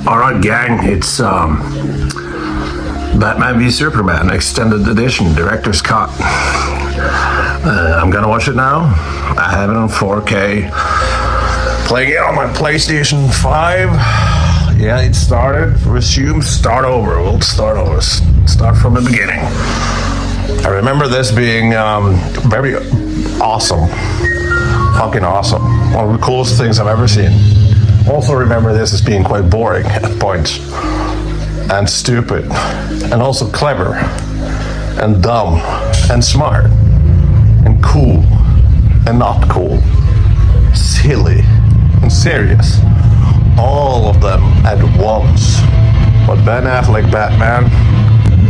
Alright, gang, it's Batman v Superman Extended Edition, Director's Cut. I'm gonna watch it now. I have it on 4K. Playing it on my PlayStation 5. Yeah, it started. Resume, start over. We'll start over. Start from the beginning. I remember this being very awesome. Fucking awesome. One of the coolest things I've ever seen. Also remember this as being quite boring at points. And stupid. And also clever. And dumb. And smart. And cool. And not cool. Silly. And serious. All of them at once. But Ben Affleck Batman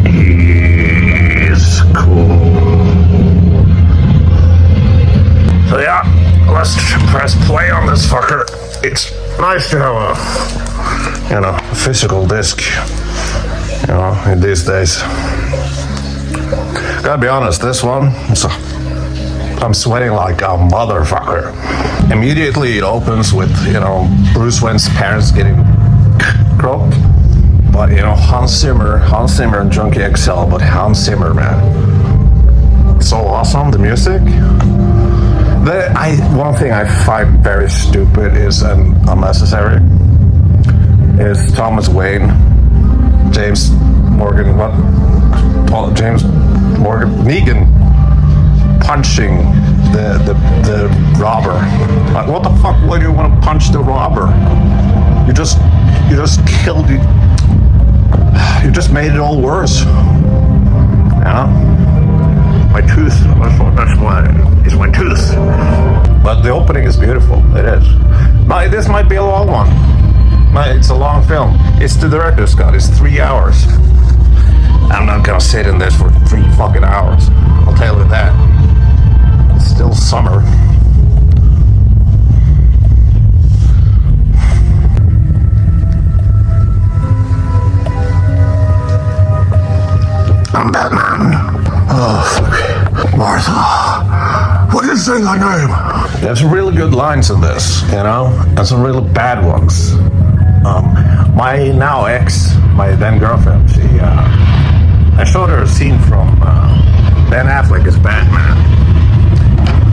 is cool. So yeah, let's press play on this fucker. It's nice to have a physical disc, in these days. Gotta be honest, this one, I'm sweating like a motherfucker. Immediately it opens with, Bruce Wayne's parents getting cropped. But, Hans Zimmer and Junkie XL, but Hans Zimmer, man. So awesome, the music. One thing I find very stupid is unnecessary is Thomas Wayne, James Morgan Negan punching the robber. Like, what the fuck? Why do you want to punch the robber? You just killed it. You just made it all worse. My tooth. That's why. It's my tooth. But the opening is beautiful. It is. This might be a long one. It's a long film. It's the director's cut. It's 3 hours. I'm not gonna sit in this for 3 fucking hours. I'll tell you that. It's still summer. I'm Batman. Oh, fuck. Martha. What do you say my name? There's some really good lines in this, and some really bad ones. My now ex, my then girlfriend, I showed her a scene from Ben Affleck as Batman.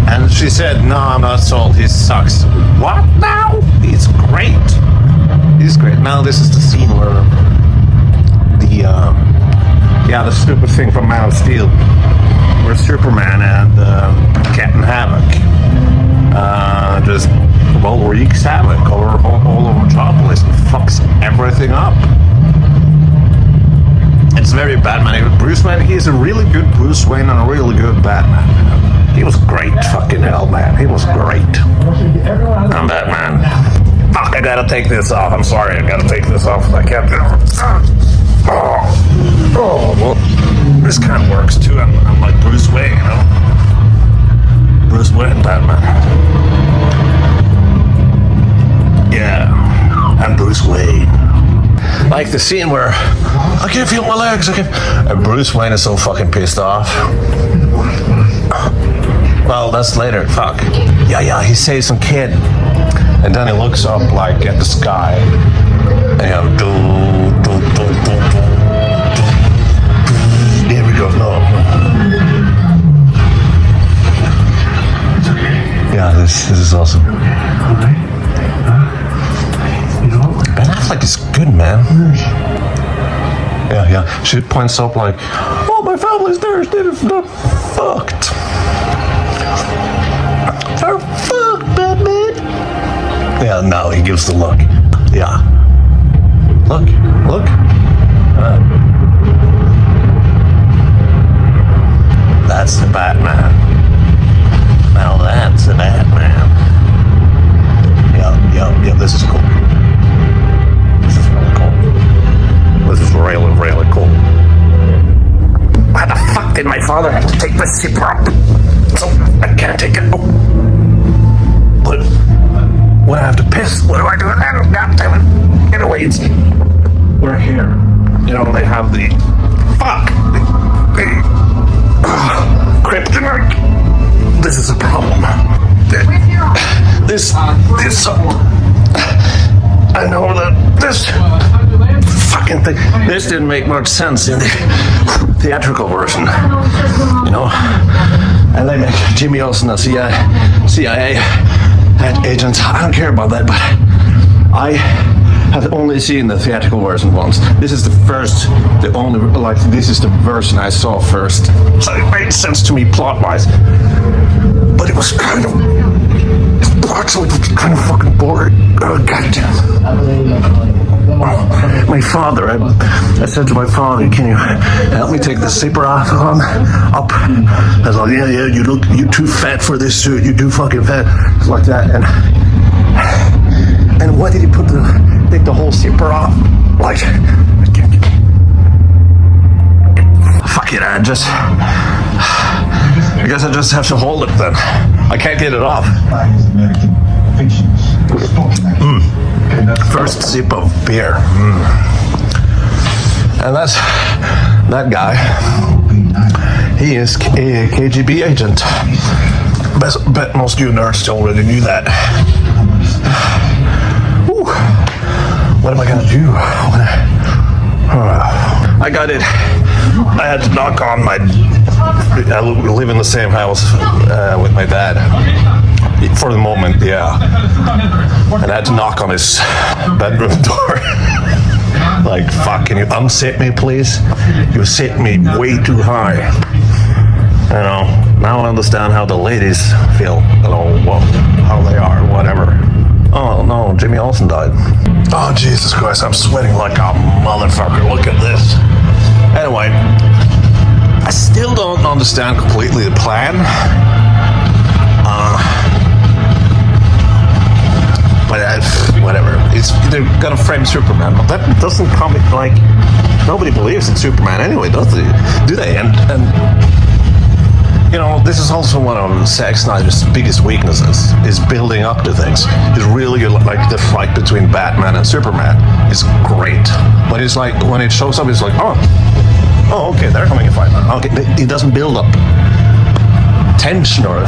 And she said, no, I'm not sold, he sucks. What now? He's great. He's great. Now this is the scene where the stupid thing from Man of Steel, where Superman and Captain Havoc just wreaks havoc all over Metropolis and fucks everything up. It's very Batman. Bruce Wayne, he's a really good Bruce Wayne and a really good Batman. He was great, fucking hell, man. He was great. I'm Batman. Fuck, I gotta take this off. I'm sorry, I gotta take this off. I can't do it. Oh, well, this kind of works too. I'm like Bruce Wayne, Bruce Wayne, Batman. Yeah, I'm Bruce Wayne. Like the scene where I can't feel my legs. And Bruce Wayne is so fucking pissed off. Well, that's later. Fuck. Yeah, he saves some kid. And then he looks up like at the sky. And there we go. No. Yeah, this is awesome. Ben Affleck is good, man. Yeah. She points up like, oh, my family's there. They're fucked. They're fucked, Batman. Yeah, no, he gives the look. Yeah. Look. That's the Batman. Now that's the Batman. Yeah, this is cool. This is really cool. This is really, really cool. Why the fuck did my father have to take my CPAP? So I can't take it. But when I have to piss, what do I do then? God damn it. Anyway, we're here. They have the kryptonite. This is a problem. This this fucking thing. This didn't make much sense in the theatrical version, you know. And they make Jimmy Olsen a CIA agent. I don't care about that, but I have only seen the theatrical version once. This is the only, like, this is the version I saw first. So it made sense to me plot-wise. But it was kind of, actually kind of fucking boring. Oh, goddamn. My father, I said to my father, can you help me take the zipper off up? I was like, yeah, you're too fat for this suit, you're too fucking fat. It's like that. And why did he take the whole zipper off? Like, fuck it, I guess I just have to hold it then. I can't get it off. First sip of beer. And that's that guy. He is a KGB agent. Bet most of you nerds already knew that. Whew. What am I gonna do? I got it. I had to knock on I live in the same house with my dad. For the moment, yeah. And I had to knock on his bedroom door. Like, fuck, can you unzip me, please? You sit me way too high. You know, now I understand how the ladies feel. You know, how they are, whatever. Oh, no, Jimmy Olsen died. Oh, Jesus Christ, I'm sweating like a motherfucker. Look at this. Anyway, I still don't understand completely the plan. But whatever. They're gonna frame Superman, but that doesn't come like nobody believes in Superman anyway, does they? Do they? And you know, this is also one of Zack Snyder's biggest weaknesses: is building up to things. It's really like the fight between Batman and Superman is great, but it's like when it shows up, it's like, oh, okay, they're coming to fight now. Okay, it doesn't build up tension or a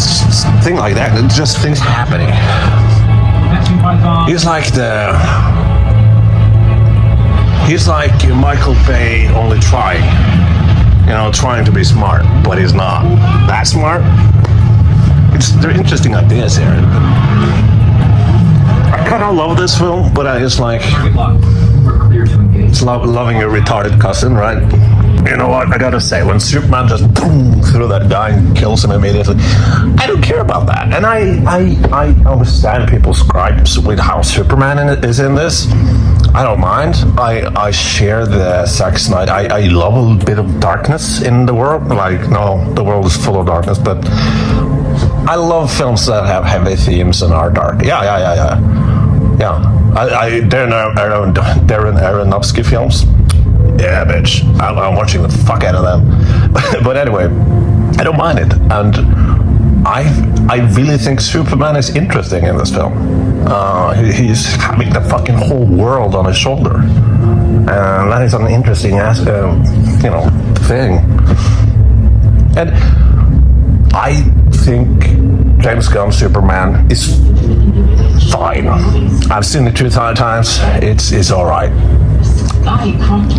thing like that. It's just things happening. He's like Michael Bay only trying, you know, trying to be smart, but he's not that smart. They're interesting ideas here. I kind of love this film, but I just like, it's loving your retarded cousin, right? You know what, I gotta say, when Superman just boom through that guy and kills him immediately, I don't care about that. And I understand people's gripes with how Superman is in this. I don't mind. I share the Zack Snyder. I love a bit of darkness in the world. Like, no, the world is full of darkness, but I love films that have heavy themes and are dark. Yeah. Darren Aronofsky films. Yeah, bitch. I'm watching the fuck out of them. But anyway, I don't mind it. And I really think Superman is interesting in this film. He's having the fucking whole world on his shoulder. And that is an interesting thing. And I think James Gunn's Superman is fine. I've seen it 2 times. It's all right.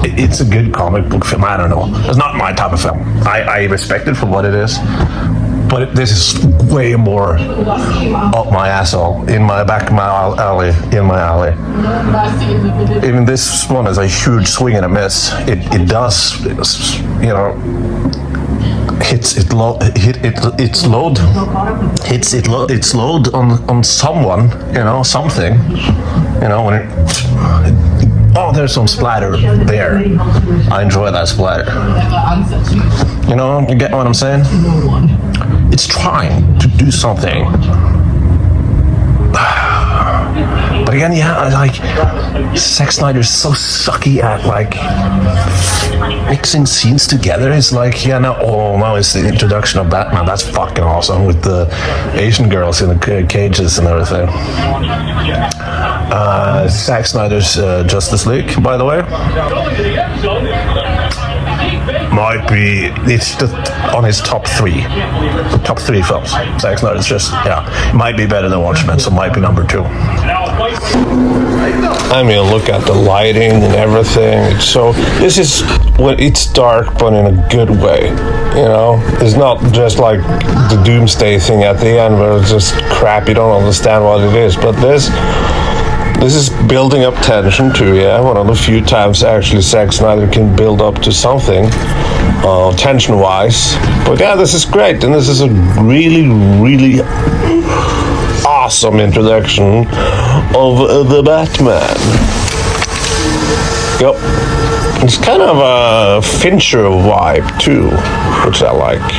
It's a good comic book film. I don't know. It's not my type of film. I respect it for what it is, but this is way more up my asshole, in my back, my alley, in my alley. Even this one is a huge swing and a miss. It does, you know, hits load on someone, you know, something, you know, when it. Oh, there's some splatter there. I enjoy that splatter. You know, you get what I'm saying? It's trying to do something. But again, yeah, like, Zack Snyder's so sucky at, like, mixing scenes together. It's like, yeah, now it's the introduction of Batman. That's fucking awesome, with the Asian girls in the cages and everything. Zack Snyder's Justice League, by the way. Might be, it's just on his top three films. Zack Snyder's just, yeah, might be better than Watchmen, so might be number 2. I mean, look at the lighting and everything. This is when it's dark, but in a good way. You know, it's not just like the doomsday thing at the end where it's just crap. You don't understand what it is. But this is building up tension too. Yeah, one of the few times actually Zack Snyder can build up to something, tension-wise. But yeah, this is great, and this is a really, really awesome introduction of the Batman. Yep. It's kind of a Fincher vibe too, which I like.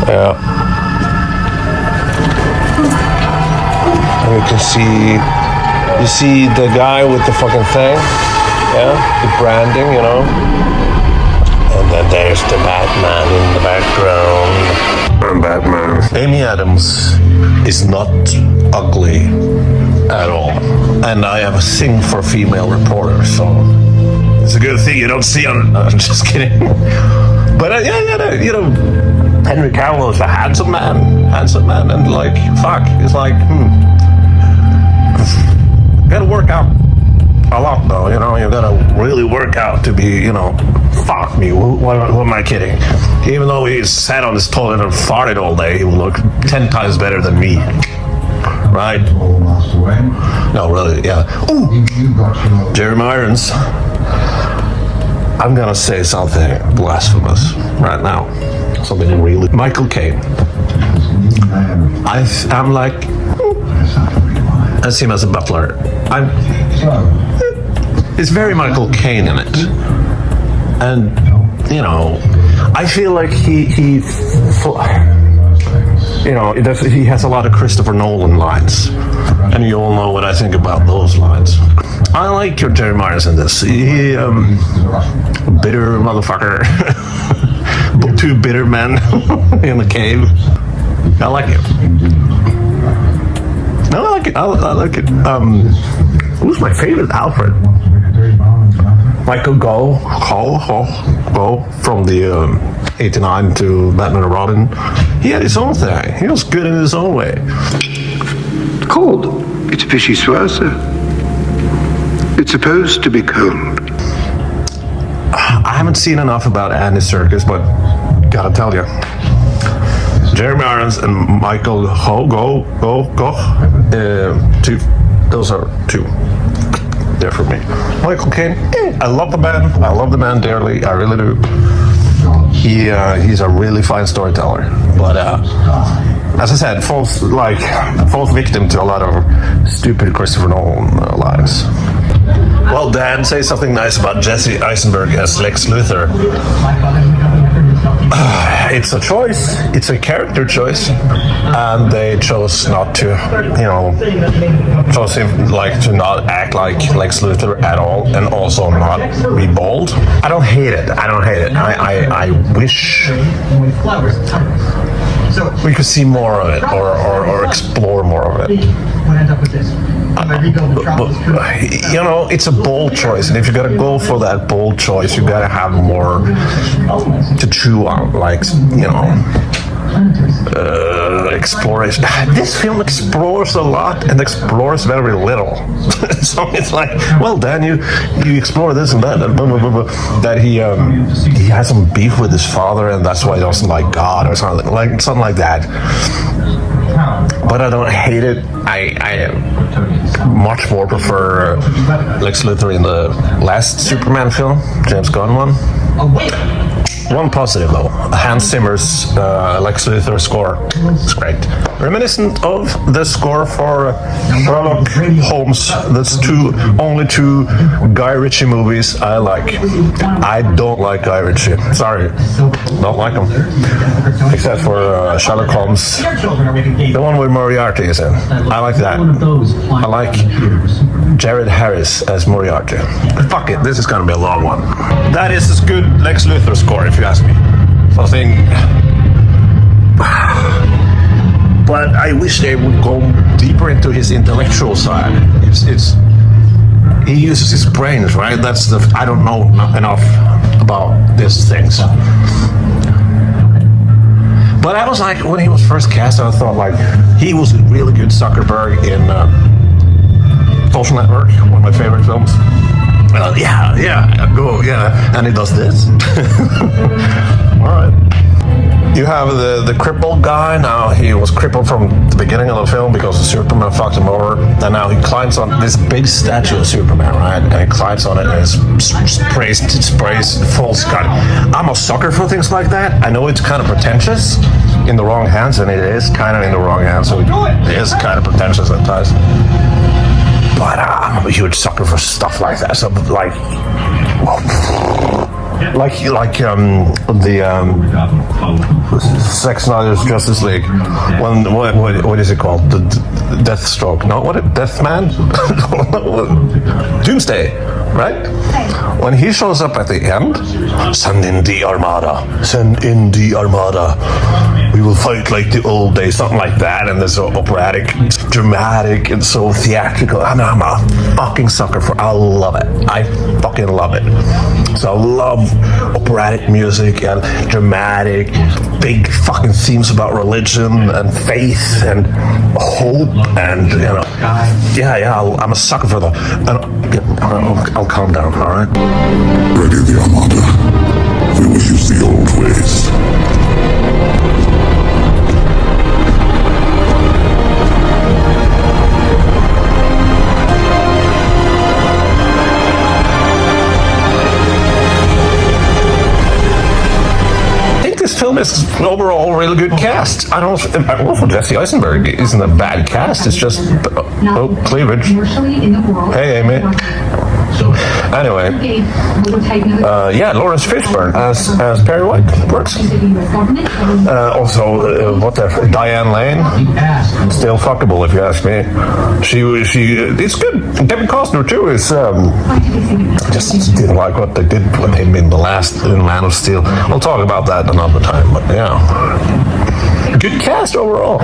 Yeah. And you see the guy with the fucking thing, yeah, the branding, you know. And then there's the Batman in the background. Batman. Amy Adams is not ugly at all, and I have a thing for female reporters, so it's a good thing you don't see on. I'm just kidding. But yeah, you know, Henry Cavill is a handsome man, and like, fuck, it's like, gotta work out a lot though, you know. You gotta really work out to be, you know. Fuck me, who am I kidding? Even though he sat on his toilet and farted all day, he would look 10 times better than me. Right? No, really, yeah. Ooh! Jeremy Irons. I'm gonna say something blasphemous right now. Something really... Michael Caine. I'm like... I see him as a butler. It's very Michael Caine in it. And, you know, I feel like he has a lot of Christopher Nolan lines. And you all know what I think about those lines. I like your Jeremy Irons in this. He, bitter motherfucker. Two bitter men in the cave. I like it. No, I like it. I like it. Who's my favorite Alfred? Michael Gough from the 89 to Batman and Robin. He had his own thing. He was good in his own way. Cold. It's fishy sir. It's supposed to be cold. I haven't seen enough about Andy Serkis, but gotta tell you, Jeremy Irons and Michael Gough, those are two. There for me. Michael Caine, I love the man dearly, I really do. He's a really fine storyteller, but as I said, falls victim to a lot of stupid Christopher Nolan lines. Well, Dan, say something nice about Jesse Eisenberg as Lex Luthor. It's a choice. It's a character choice, and they chose not to, chose him to not act like Lex Luthor at all, and also not be bold. I don't hate it. I wish we could see more of it, or explore more of it. But, it's a bold choice, and if you gotta go for that bold choice, you gotta have more to chew on, exploration. This film explores a lot and explores very little. So it's like, well, Dan, you explore this and that, and blah, blah, blah, blah. That he has some beef with his father, and that's why he doesn't like God or something like that. But I don't hate it. I much more prefer Lex Luthor in the last Superman film, James Gunn one. One positive though, Hans Zimmer's Lex Luthor score. It's great. Reminiscent of the score for Sherlock Holmes. That's only two Guy Ritchie movies I like. I don't like Guy Ritchie. Sorry, don't like him. Except for Sherlock Holmes, the one where Moriarty is in. I like that. I like Jared Harris as Moriarty. Fuck it, this is gonna be a long one. That is as good Lex Luthor score, if you ask me. Something. But I wish they would go deeper into his intellectual side. He uses his brains, right? I don't know enough about these things. But I was like, when he was first cast, I thought he was a really good Zuckerberg in Social Network, one of my favorite films. And he does this. All right. You have the crippled guy. Now he was crippled from the beginning of the film because Superman fucked him over, and now he climbs on this big statue of Superman, right? And he climbs on it and sprays full sky. I'm a sucker for things like that. I know it's kind of pretentious in the wrong hands, and it is kind of in the wrong hands, so it is kind of pretentious at times. But I'm a huge sucker for stuff like that. So like the Zack Snyder's Justice League. What is it called? The Deathstroke? No, what? Deathman? Doomsday, right? When he shows up at the end, send in the Armada. Send in the Armada. We will fight like the old days, something like that. And it's so operatic, it's dramatic, and so theatrical. And I'm a fucking sucker for. I love it. I fucking love it. So I love operatic music and dramatic, big fucking themes about religion and faith and hope, and I'm a sucker for that. And I'll calm down. All right. Ready the Armada. We will use the old ways. This film is overall a really good cast. I don't know for Jesse Eisenberg isn't a bad cast. It's just cleavage. Hey, Amy. Anyway, Lawrence Fishburne as Perry White works. Also, Diane Lane, still fuckable if you ask me. It's good. Kevin Costner too is. Just didn't like what they did with him in Man of Steel. We'll talk about that another time. But yeah, good cast overall.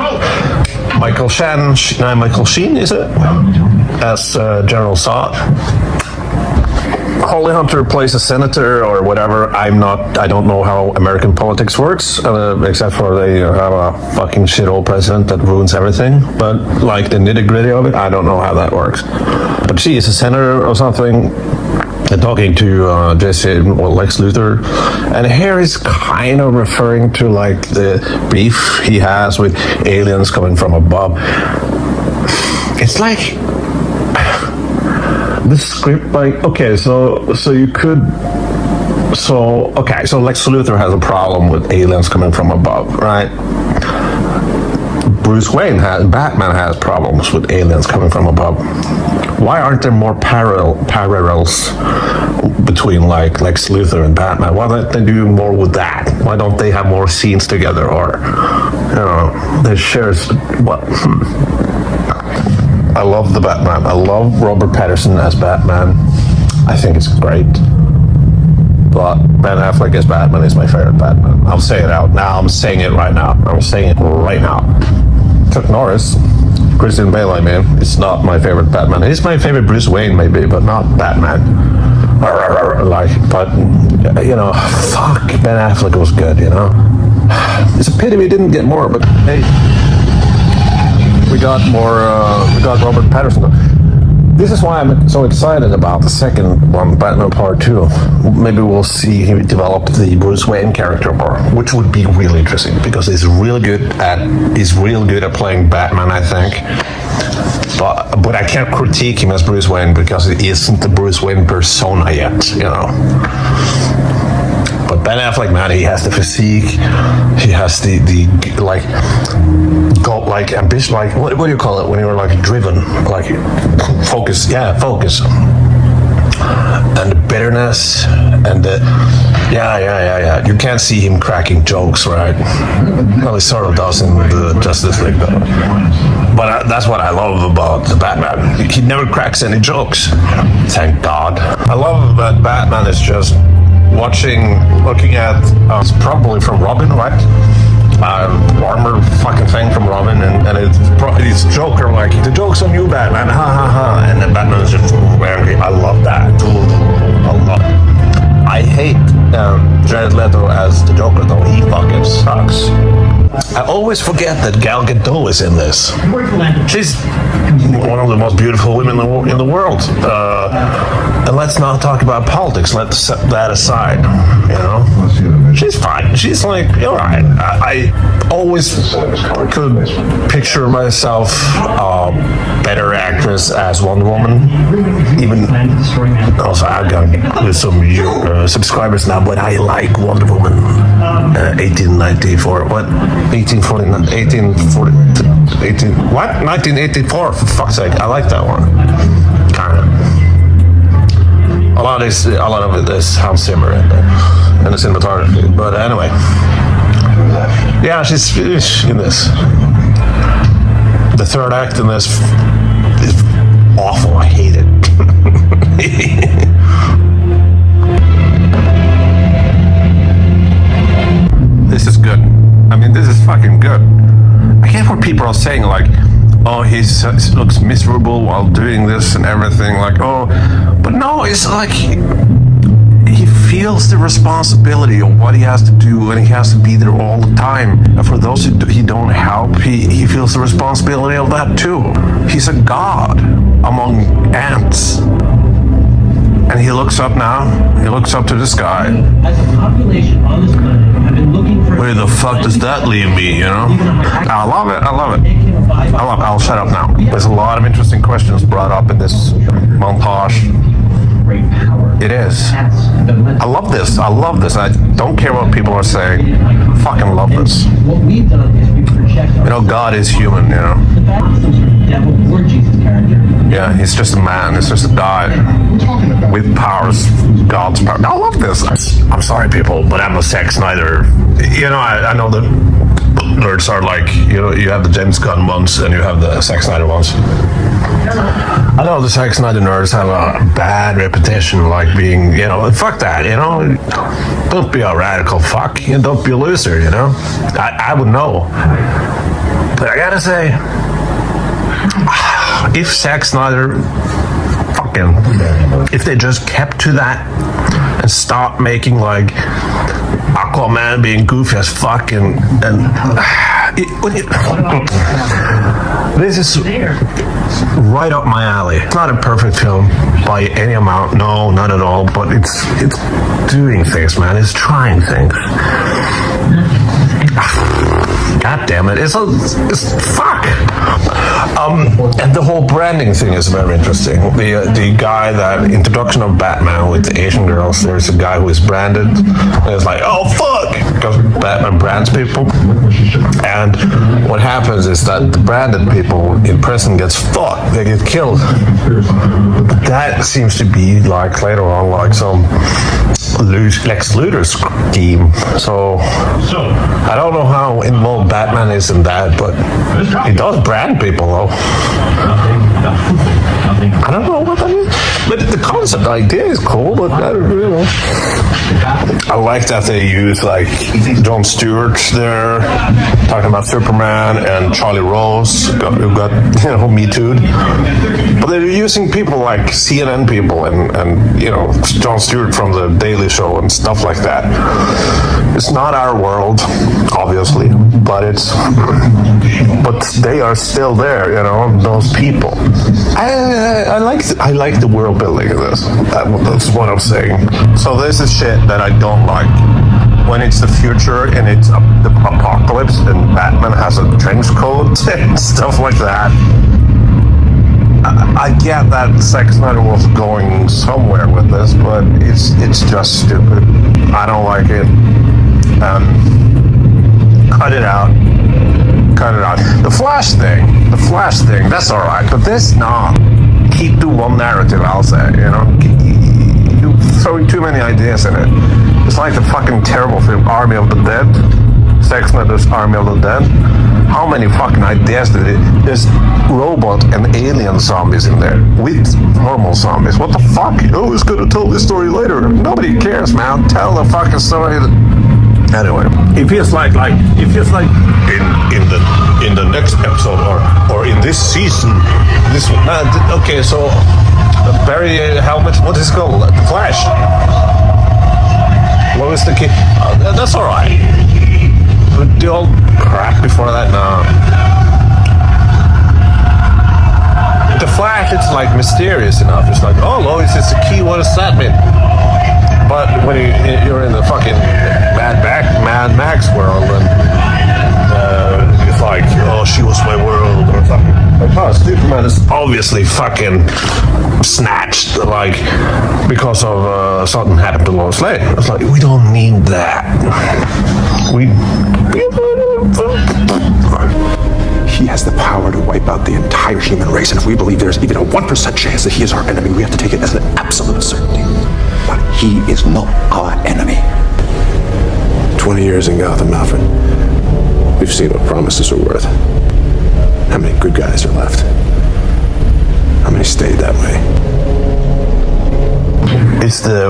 Michael Sheen is it as General Zod. Holly Hunter plays a senator or whatever. I don't know how American politics works, except for they have a fucking shithole president that ruins everything. But like the nitty gritty of it, I don't know how that works. But she is a senator or something, and talking to Lex Luthor, and here is kind of referring to like the beef he has with aliens coming from above. It's like the script, so Lex Luthor has a problem with aliens coming from above, right? Batman has problems with aliens coming from above. Why aren't there more parallels between like Lex Luthor and Batman? Why don't they do more with that? Why don't they have more scenes together, or they share what? I love the Batman. I love Robert Pattinson as Batman. I think it's great. But Ben Affleck as Batman is my favorite Batman. I'll say it out now. I'm saying it right now. Chuck Norris, Christian Bale, it's not my favorite Batman. It's my favorite Bruce Wayne, maybe, but not Batman. Fuck, Ben Affleck was good, It's a pity we didn't get more, but hey, we got Robert Pattinson. This is why I'm so excited about the second one, Batman Part 2. Maybe we'll see him develop the Bruce Wayne character more, which would be really interesting because he's real good at playing Batman, I think. But I can't critique him as Bruce Wayne because he isn't the Bruce Wayne persona yet, But Ben Affleck, man, he has the physique, he has the ambition, what do you call it when you're driven, focus, and the bitterness, and you can't see him cracking jokes, right? Well, he sort of does in the Justice League, though. But that's what I love about the Batman. He never cracks any jokes, thank God. I love that Batman is just looking at, it's probably from Robin, right? Armor fucking thing from Robin, and it's Joker, the joke's on you, Batman, ha ha ha, and then Batman is just angry. I love that. I hate Jared Leto as the Joker, though. He fucking sucks. I always forget that Gal Gadot is in this. She's one of the most beautiful women in the world. And let's not talk about politics. Let's set that aside. You know, she's fine. She's like, all right. I always could picture myself a better actress as Wonder Woman. Even also, I've got with some subscribers now, but I like Wonder Woman 1894. What? 1849? 1840? 18? What? 1984? For fuck's sake! I like that one. Kind of. A lot of it is Hans Zimmer and the cinematography. But anyway, yeah, she's in this. The third act in this is awful. I hate it. This is good. I mean, this is fucking good. I get what people are saying, like, oh, he looks miserable while doing this and everything. Like, oh, but no, it's like he feels the responsibility of what he has to do, and he has to be there all the time. And for those who he don't help, he feels the responsibility of that too. He's a god among ants. And he looks up now. He looks up to the sky. As a population on this planet, have been looking for. Where the fuck does that leave me, you know? I love it. I love it. I'll shut up now. There's a lot of interesting questions brought up in this montage. Great power. It is. I love this. I love this. I don't care what people are saying. Fucking love this. What we've done is we project. You know, God is human, you know? The fact that some sort of devil or Jesus character. Yeah, he's just a man. He's just a guy with powers. God's power. I love this. I'm sorry, people, but I'm a Zack Snyder. You know, I know that nerds are like, you know, you have the James Gunn ones and you have the Zack Snyder ones. I know the Zack Snyder nerds have a bad reputation, like being, you know, fuck that, you know? Don't be a radical fuck. And don't be a loser, you know? I would know. But I gotta say, if Zack Snyder if they just kept to that and stopped making like Aquaman being goofy as fuck and this is right up my alley. It's not a perfect film by any amount, no, not at all, but it's doing things, man. It's trying things. God damn it! It's fuck. And the whole branding thing is very interesting. The guy, that introduction of Batman with the Asian girls. There's a guy who is branded, and it's like, oh fuck, because Batman brands people. And what happens is that the branded people in prison gets fucked. They get killed. But that seems to be like later on, like some Lex Luthor scheme. So I don't know how involved Batman is in that, but he does brand people though. I don't know what that is, but the concept, the idea is cool. But I don't really know. I like that they use like Jon Stewart there, talking about Superman, and Charlie Rose, who got Me Too'd. But they're using people like CNN people and you know, Jon Stewart from the Daily Show and stuff like that. It's not our world, obviously, but they are still there, you know, those people. I like the world building of this. That's what I'm saying. So this is shit that I don't like. When it's the future and it's the apocalypse and Batman has a trench coat and stuff like that, I get that Zack Snyder was going somewhere with this, but it's just stupid. I don't like it. Cut it out. Cut it out. The Flash thing, that's all right. But this, nah. Keep to one narrative, I'll say. You know, you're throwing too many ideas in it. It's like the fucking terrible film Army of the Dead. Zack Snyder's Army of the Dead. How many fucking ideas did it? There's robot and alien zombies in there with normal zombies. What the fuck? Oh, who's gonna tell this story later? Nobody cares, man. Tell the fucking story. Anyway, it feels like in the next episode or in this season. This okay, so Barry Helmet. What is it called? The Flash. What was the kid? That's all right. the old crap before that, no. The Flash, it's like mysterious enough. It's like, oh, Lois, it's a key. What does that mean? But when you're in the fucking Mad Max world, and it's like, oh, she was my world or something. Like, oh, Superman is obviously fucking snatched, like, because of something happened to Lois Lane. It's like, we don't need that. He has the power to wipe out the entire human race, and if we believe there's even a 1% chance that he is our enemy, we have to take it as an absolute certainty. But he is not our enemy. 20 years in Gotham, Alfred. We've seen what promises are worth. How many good guys are left? How many stayed that way?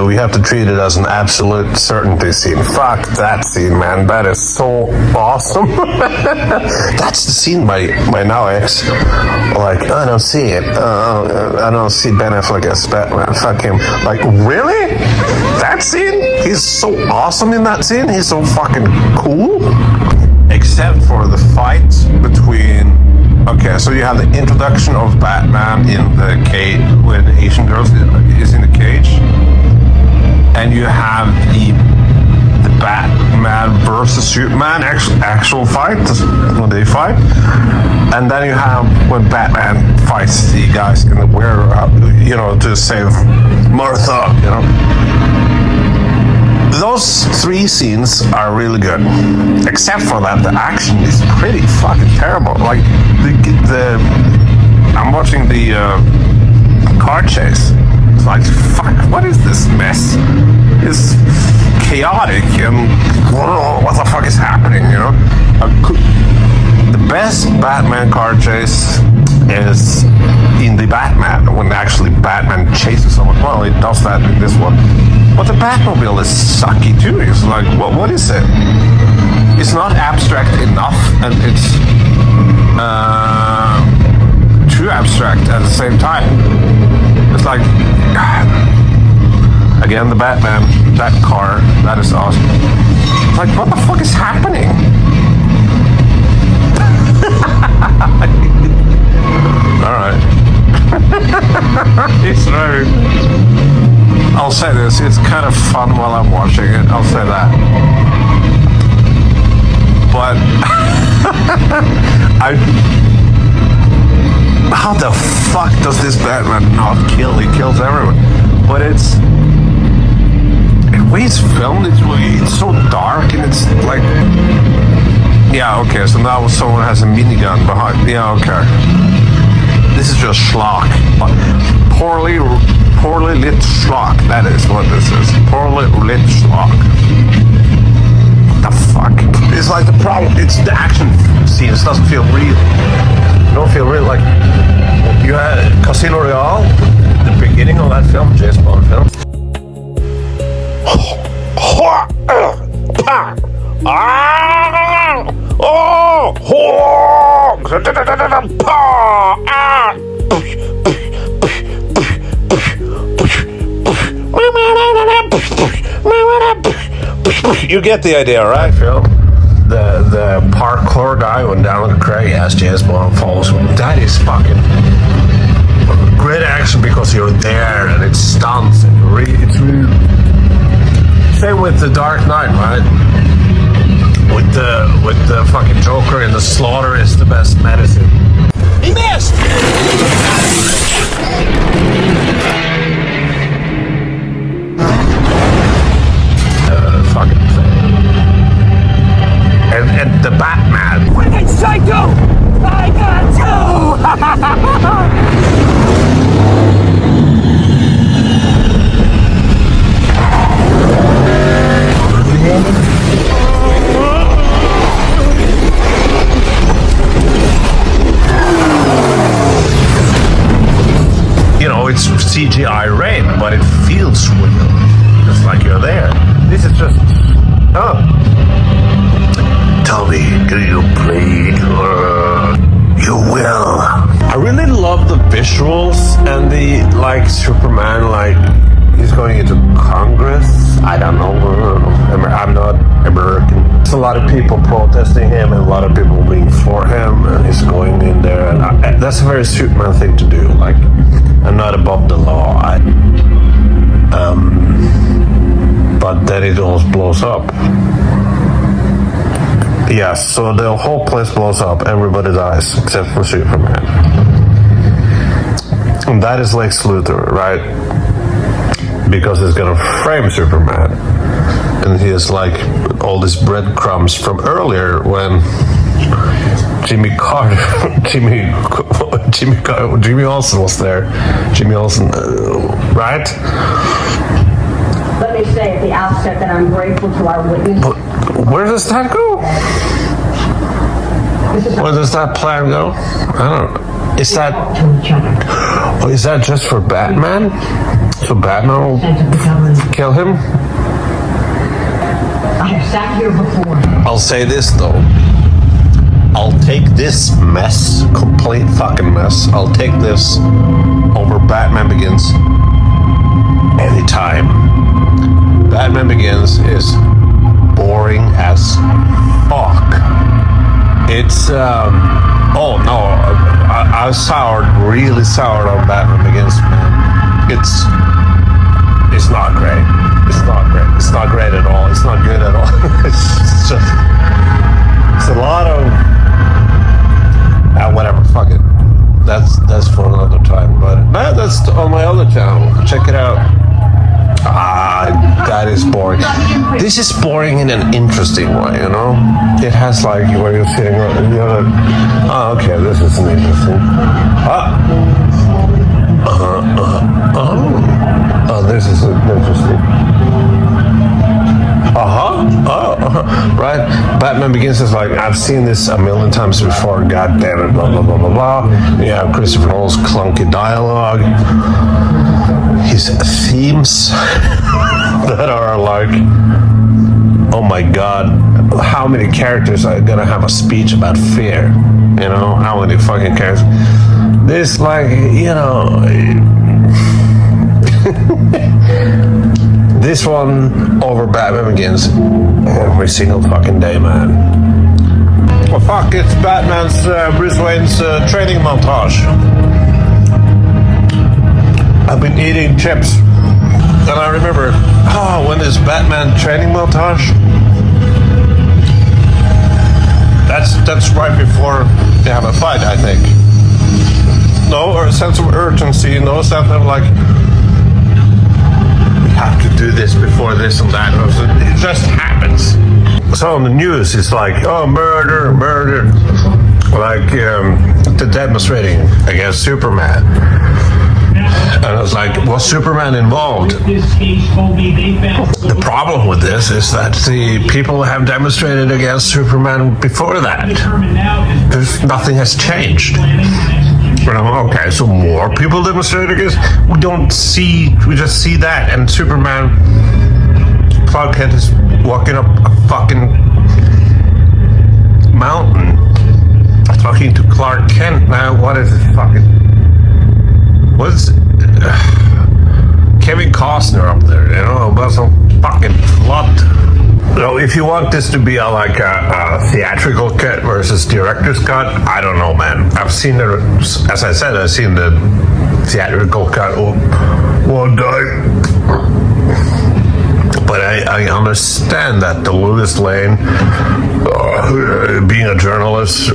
We have to treat it as an absolute certainty scene. Fuck that scene, man. That is so awesome. That's the scene by now ex. Like, I don't see it. I don't see Ben Affleck as Batman. Fuck him. Like, really? That scene? He's so awesome in that scene. He's so fucking cool. Except for the fight between... Okay, so you have the introduction of Batman in the cage when Asian girl is in the cage, and you have the Batman versus Superman actual fight when they fight, and then you have when Batman fights the guys in the warehouse, you know, to save Martha, you know. Those three scenes are really good, except for that the action is pretty fucking terrible. Like I'm watching the car chase. It's like, fuck, what is this mess? It's chaotic and what the fuck is happening? You know, the best Batman car chase is in the Batman when actually Batman chases someone. Well, it does that in this one. But the Batmobile is sucky too. It's like, well, what is it? It's not abstract enough, and it's too abstract at the same time. It's like, again, the Batman, that car, that is awesome. It's like, what the fuck is happening? All right. It's very... I'll say this, it's kind of fun while I'm watching it, I'll say that. But how the fuck does this Batman not kill? He kills everyone. But the way it's filmed, it's so dark, and it's like, yeah, okay, so now someone has a minigun behind, yeah, okay. This is just schlock. Poorly lit schlock. That is what this is. Poorly lit schlock. What the fuck? It's like the problem. It's the action scenes. Doesn't feel real. You don't feel real. Like you had Casino Royale, the beginning of that film, James Bond film. You get the idea, right, Phil? The parkour guy went down the crag as James Bond falls. That is fucking great action because you're there and it stunts and it's really. Same with the Dark Knight, right? With the fucking Joker and the slaughter is the best medicine. He missed. Fucking thing. And the Batman. Wicked Psycho! I got You know, it's CGI rain, but it feels real. It's like you're there. This is just, tell me, do you bleed? You will. I really love the visuals and the, like, Superman, like, he's going into Congress. I don't know. I'm not American. There's a lot of people protesting him and a lot of people being for him, and he's going in there. And that's a very Superman thing to do. Like, I'm not above the law. But then it all blows up. Yeah, so the whole place blows up. Everybody dies except for Superman. And that is Lex Luthor, right? Because he's gonna frame Superman. And he has like all these breadcrumbs from earlier when Jimmy Olsen was there. Jimmy Olsen, right? Let me say at the outset that I'm grateful to our witness. But where does that go? Where does that plan go? I don't know. Is that... Oh, is that just for Batman? So Batman will kill him? I have sat here before. I'll say this though. I'll take this mess, complete fucking mess. I'll take this over Batman Begins anytime. Batman Begins is boring as fuck. It's oh no, I was really soured on Batman Begins, man. It's not great. It's not great. It's not great at all. It's not good at all. It's a lot of whatever. Fuck it. That's for another time. But that's on my other channel. Check it out. That is boring. This is boring in an interesting way, you know? It has like where you're sitting on the other. Oh, okay, this is an interesting. Oh, this is interesting. Right? Batman Begins is like, I've seen this a million times before, god damn it, blah, blah, blah, blah, blah. You have Christopher Nolan's clunky dialogue. His themes that are like, oh my god, how many characters are gonna have a speech about fear? You know, how many fucking characters? This, like, you know, this one over Batman Begins every single fucking day, man. Well, fuck, it's Batman's, Bruce Wayne's training montage. I've been eating chips, and I remember, when is Batman training montage? That's right before they have a fight, I think. No, or a sense of urgency, no sense of like, we have to do this before this and that. It just happens. So on the news, it's like, oh, murder. Like, they're demonstrating against Superman. And I was like, was Superman involved? The problem with this is that the people have demonstrated against Superman before that. Nothing has changed. Okay, so more people demonstrate against. We just see that, and Superman, Clark Kent is walking up a fucking mountain, talking to Clark Kent. Now, what is this fucking? What's Kevin Costner up there? You know, about some fucking flood. You know, if you want this to be a theatrical cut versus director's cut, I don't know, man. I've seen as I said, I've seen the theatrical cut one time. But I understand that the Lois Lane, being a journalist,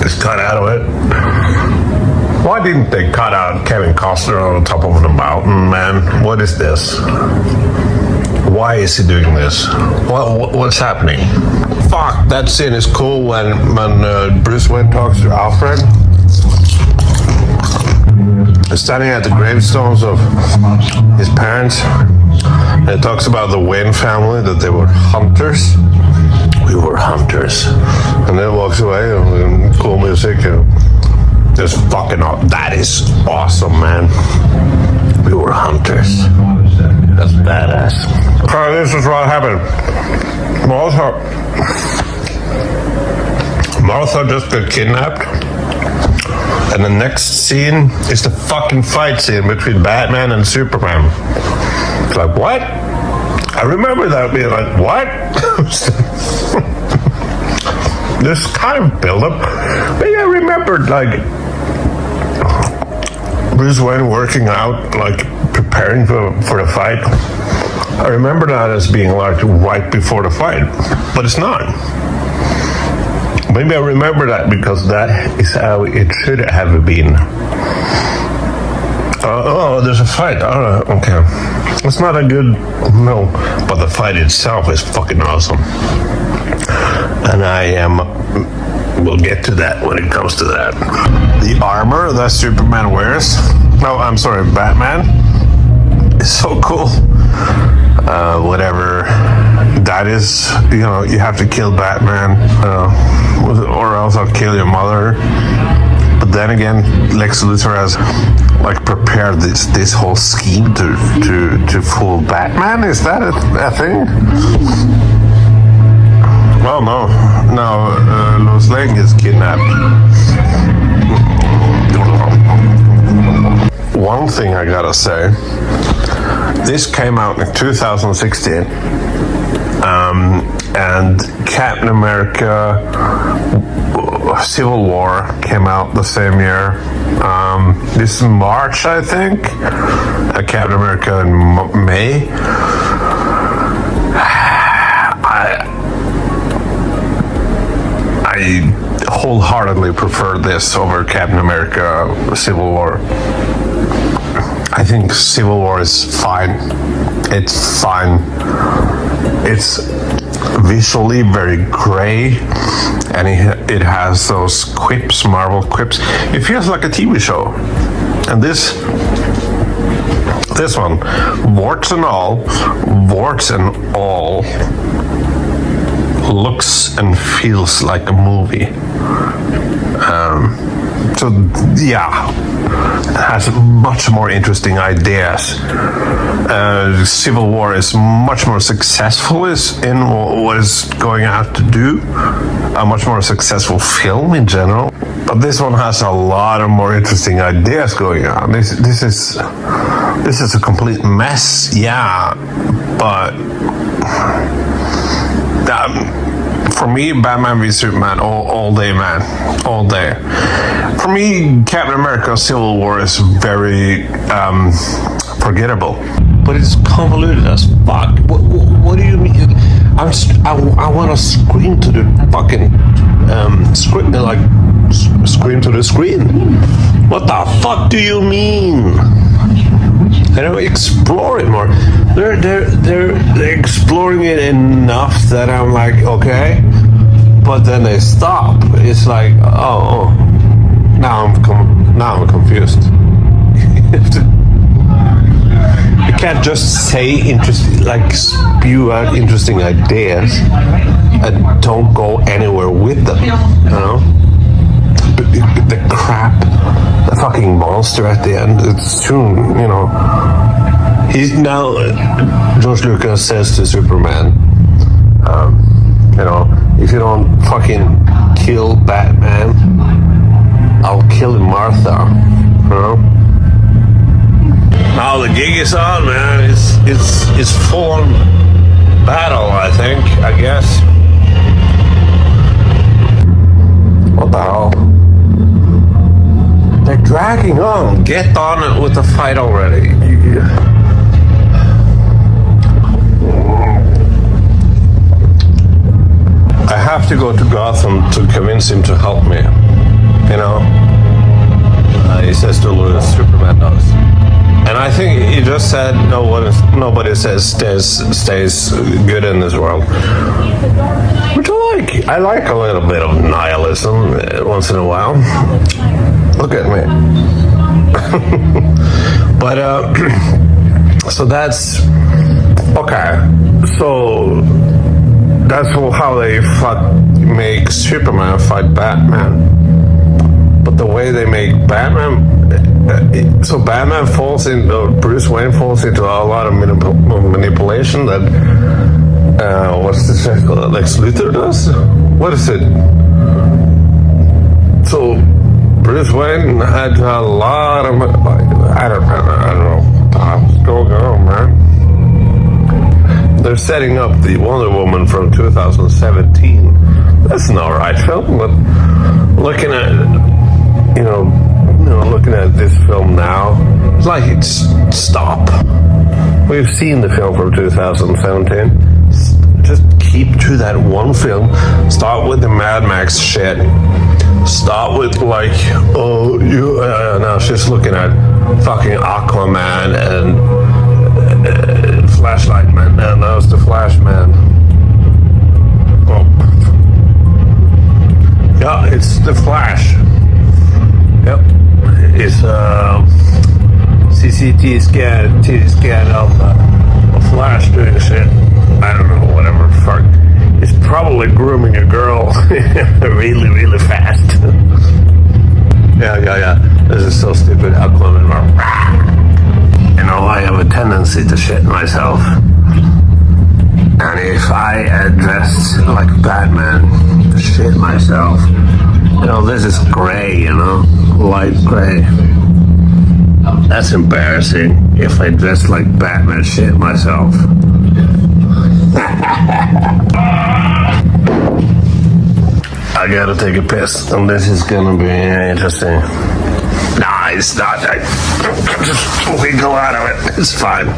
is cut out of it. Why didn't they cut out Kevin Costner on the top of the mountain, man? What is this? Why is he doing this? What's happening? Fuck, that scene is cool when Bruce Wayne talks to Alfred. He's standing at the gravestones of his parents. And it talks about the Wayne family, that they were hunters. We were hunters. And then walks away and cool music. And just fucking up. That is awesome, man. We were hunters. That's badass. This is what happened. Martha just got kidnapped. And the next scene is the fucking fight scene between Batman and Superman. It's like, what? I remember that being like, what? This kind of build-up. But I remembered, like, Bruce Wayne working out, like, preparing for the fight. I remember that as being, like, right before the fight. But it's not. Maybe I remember that because that is how it should have been. Oh, there's a fight. Oh, okay. It's not a good, no. But the fight itself is fucking awesome. And we'll get to that when it comes to that. The armor that Superman wears, no, I'm sorry, Batman, is so cool. Whatever that is, you know, you have to kill Batman, or else I'll kill your mother. But then again, Lex Luthor has like prepared this whole scheme to fool Batman. Is that a thing? Well, no. Lois Lane is kidnapped. One thing I gotta say, this came out in 2016, and Captain America Civil War came out the same year. This is March, I think. Captain America in May. I wholeheartedly prefer this over Captain America Civil War. I think Civil War is fine. It's fine. It's visually very gray, and it has those quips, Marvel quips. It feels like a TV show. And this one, warts and all, looks and feels like a movie. So yeah, it has much more interesting ideas. Civil War is much more successful in what it's going out to do. A much more successful film in general. But this one has a lot of more interesting ideas going on. This is a complete mess, yeah, but for me, Batman v Superman all day, man, all day. For me, Captain America Civil War is very forgettable, but it's convoluted as fuck. What do you mean? I want to scream to the fucking screen, like scream to the screen. What the fuck do you mean? I don't explore it more. They're exploring it enough that I'm like, okay, but then they stop. It's like, oh, now I'm confused. You can't just say interesting, like spew out interesting ideas and don't go anywhere with them, you know? The crap, the fucking monster at the end, it's soon, you know. George Lucas says to Superman, you know, if you don't fucking kill Batman, I'll kill Martha, you know? Now the gig is on, man. It's full on battle, I think, I guess. What the hell? They're dragging on. Get on it with the fight already. I have to go to Gotham to convince him to help me. You know? He says to Louis, Superman does. And I think he just said nobody stays good in this world. Which I like. I like a little bit of nihilism once in a while. Look at me. But so that's okay. So that's how they make Superman fight Batman. But the way they make Batman, so Batman Bruce Wayne falls into a lot of manipulation that what's this called? Lex Luthor does? What is it? So Bruce Wayne had a lot of, I don't know what's going on, man. They're setting up the Wonder Woman from 2017. That's an alright film, but looking at, looking at this film now, it's like stop. We've seen the film from 2017. Just keep to that one film. Start with the Mad Max shit. Start with now she's looking at fucking Aquaman and Flashlight Man. No, that was the Flash Man. Oh. Yeah, it's the Flash. Yep. It's CCT scan of Flash doing shit. I don't know, whatever the fuck. It's probably grooming a girl really, really fast. Yeah. This is so stupid. Aquaman. I have a tendency to shit myself. And if I dressed like Batman, shit myself. This is gray, light gray. That's embarrassing. If I dressed like Batman, shit myself. I gotta take a piss, and this is gonna be interesting. Nah, it's not. I just wiggle out of it. It's fine.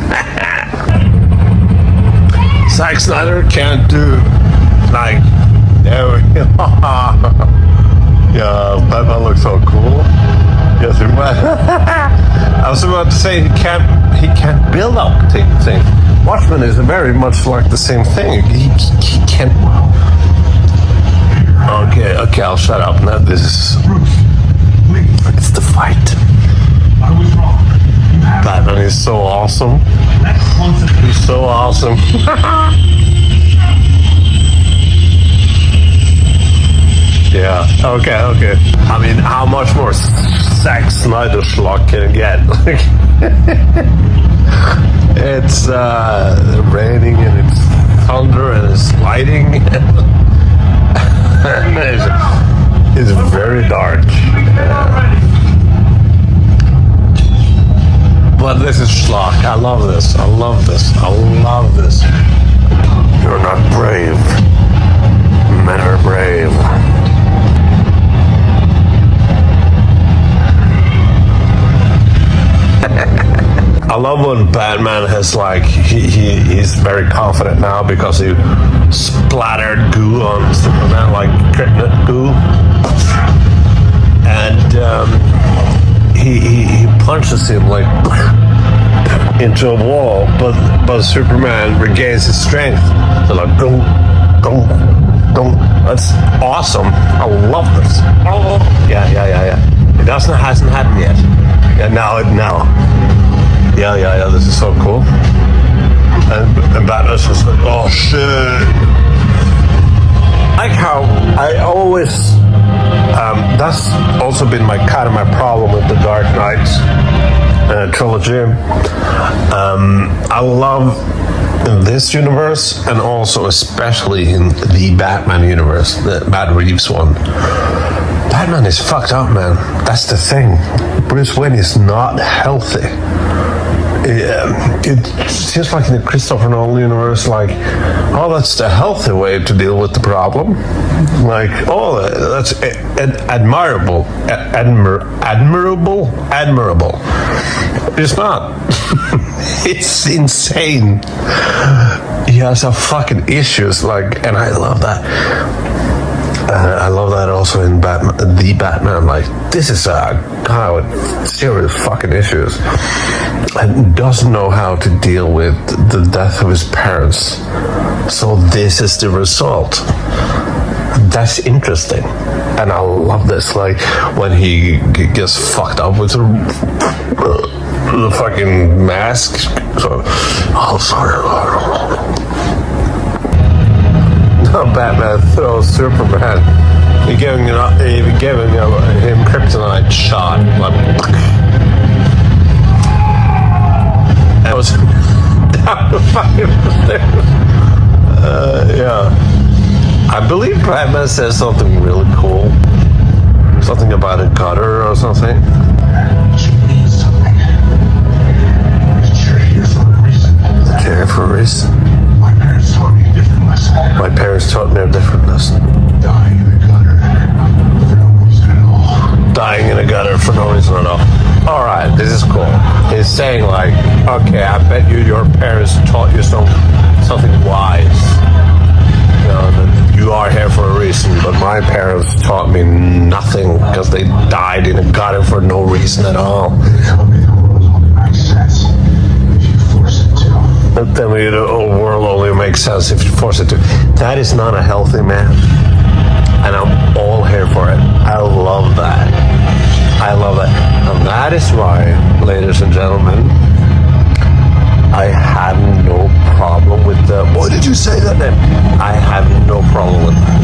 Zack Snyder can't do there we go. Yeah, Batman looks so cool. Yes, I was about to say he can't build up things. Watchmen is very much like the same thing. He can't. Okay, I'll shut up now. It's the fight. I was wrong. Batman is so awesome. He's so awesome. Yeah, okay. I mean, how much more Zack Snyder schlock can it get? It's raining and it's thunder and it's lighting. It's very dark. But this is schlock. I love this. You're not brave. Men are brave. I love when Batman has he's very confident now because he splattered goo on Superman, like kryptonite goo, and he punches him into a wall, but Superman regains his strength. So don't. That's awesome. I love this. Yeah. It hasn't happened yet. Yeah, now. Yeah, this is so cool. And Batman's just like, oh shit. Like how I always, that's also been my problem with the Dark Knight trilogy. I love in this universe and also especially in the Batman universe, the Matt Reeves one. Batman is fucked up, man. That's the thing. Bruce Wayne is not healthy. It seems like in the Christopher Nolan universe, that's the healthy way to deal with the problem. That's admirable. Admirable. It's not. It's insane. He has some fucking issues, and I love that. I love that also in Batman, the Batman. This is a guy with serious fucking issues and doesn't know how to deal with the death of his parents. So this is the result. That's interesting. And I love this. When he gets fucked up with the fucking mask. So, sorry. Batman throws Superman. He giving him kryptonite shot. That was down the fucking stairs. Yeah. I believe Batman says something really cool. Something about a gutter or something. Care for a reason. My parents taught me a different lesson. My parents taught me a different lesson. Dying in the gutter for no reason at all. Dying in a gutter for no reason at all. All right, this is cool. He's saying like, okay, I bet you your parents taught you something wise. You know, that you are here for a reason, but my parents taught me nothing because they died in a gutter for no reason at all. Tell me the world only makes sense if you force it to. But then the whole world only makes sense if you force it to. That is not a healthy man. And I'm all here for it. I love that. I love that. And that is why, ladies and gentlemen, I have no problem with the... Why did you say that name? I have no problem with that.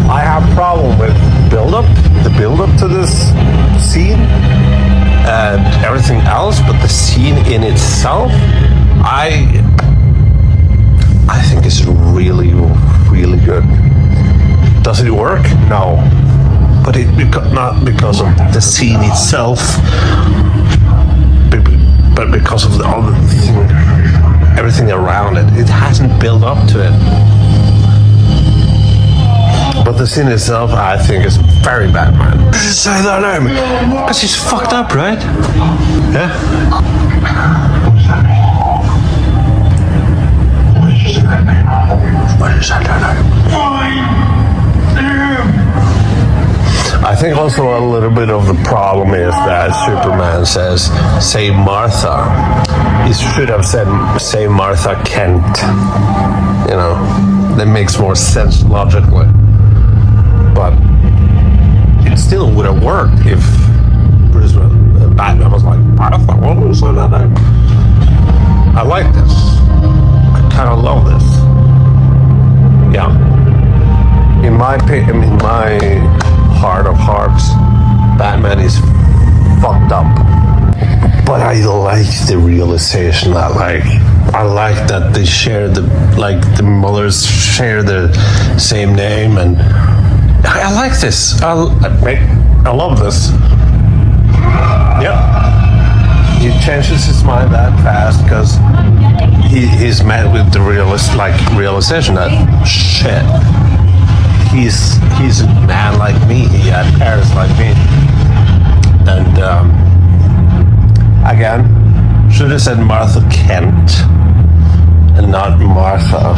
I have problem with the build-up to this scene and everything else, but the scene in itself, I think it's really, really good. Does it work? No. But not because of the scene itself, but because of everything around it. It hasn't built up to it. But the scene itself, I think, is very bad, man. Did you say that name? Because he's fucked up, right? Yeah? What did you say that name? What is that name? I think also a little bit of the problem is that Superman says, say Martha. He should have said, say Martha Kent. You know, that makes more sense logically. But it still would have worked if Bruce Batman was like, Martha, what was that name? I like this. I kind of love this. Yeah. In my opinion, in my heart of hearts, Batman is fucked up. But I like the realization that, like, I like that they share the mothers share the same name, and I like this. I love this. Yep. He changes his mind that fast because he's met with the realization that shit. He's a man like me. He had parents like me, and again, should have said Martha Kent and not Martha.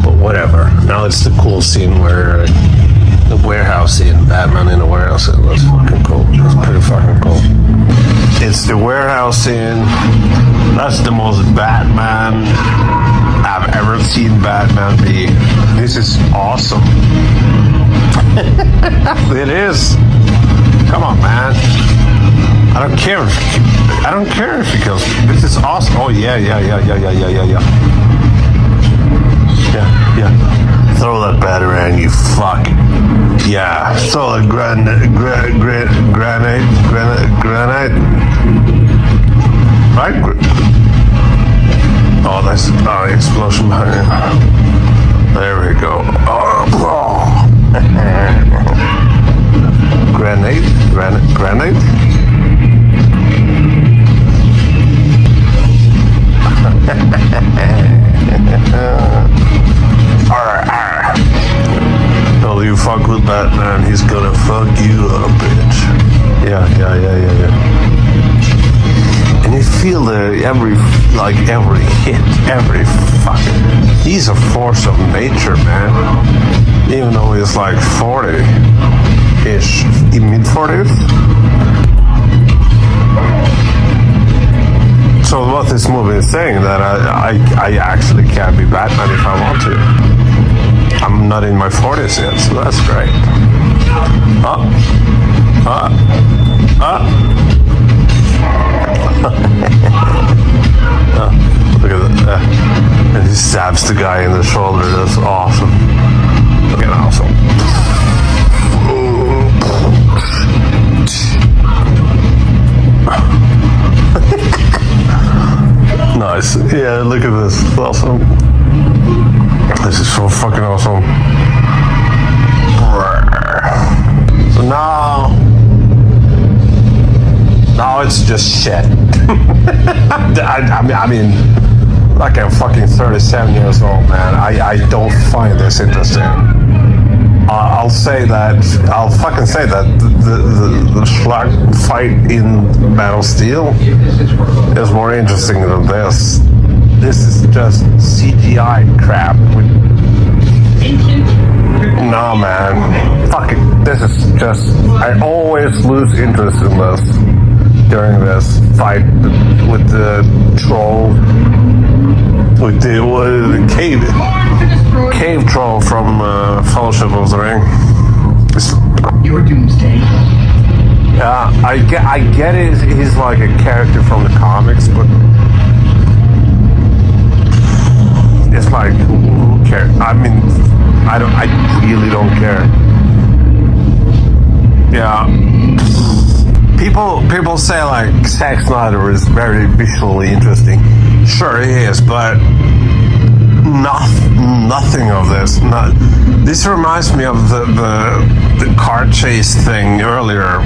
But whatever. Now it's the cool scene where the warehouse scene, Batman in a warehouse. It was fucking cool. It was pretty fucking cool. It's the warehouse scene. That's the most Batman I've ever seen Batman be. This is awesome. It is. Come on, man. I don't care if it goes. This is awesome. Oh yeah. Yeah. Throw that battery and you fuck. Yeah. Throw a grenade. Right? Oh, that's explosion behind it. There we go. Oh. Grenade. Oh, you fuck with Batman, he's gonna fuck you up, bitch. Yeah. And you feel every hit, every fucking... He's a force of nature, man. Even though he's like 40-ish, mid-40s. So what this movie is saying that I actually can be Batman if I want to. I'm not in my 40s yet, so that's great. Look at that. And he stabs the guy in the shoulder. That's awesome. Fucking awesome. Nice. Yeah, look at this. It's awesome. This is so fucking awesome. So now now it's just shit. I mean, like I'm fucking 37 years old, man. I don't find this interesting. I'll fucking say that the Schlag fight in Man of Steel is more interesting than this. This is just CGI crap. No, man. Fuck it. This is just... I always lose interest in this during this fight with the troll. With the cave troll from Fellowship of the Ring. Your doomsday. Yeah, I get it. He's like a character from the comics, but it's like, who cares? I mean, I really don't care. Yeah. People say like Zack Snyder is very visually interesting. Sure he is, but nothing of this. This reminds me of the car chase thing earlier,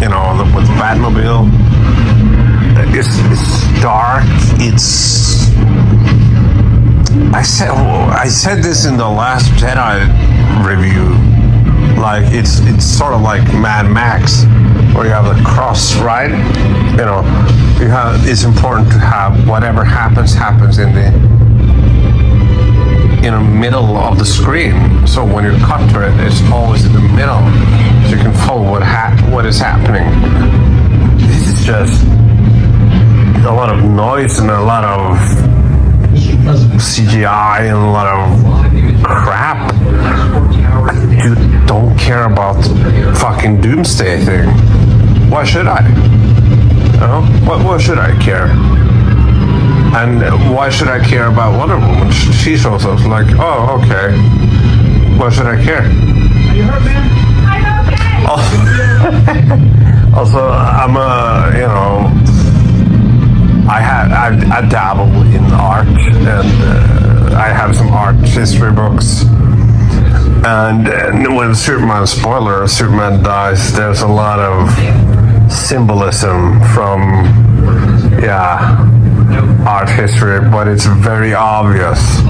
you know, with Batmobile. It's dark. It's... I said this in the last Jedi review. Like it's sort of like Mad Max, where you have the cross, right? You know, it's important to have whatever happens in the middle of the screen. So when you cut to it, it's always in the middle, so you can follow what is happening. This is just a lot of noise and a lot of CGI and a lot of crap. You don't care about the fucking Doomsday thing. Why should I? You know? Why should I care? And why should I care about Wonder Woman? She shows up like, oh, okay. Why should I care? Are you hurt, man? I'm okay. Also, I'm you know, I dabble in art, and I have some art history books. And when Superman dies, there's a lot of symbolism from, art history, but it's very obvious.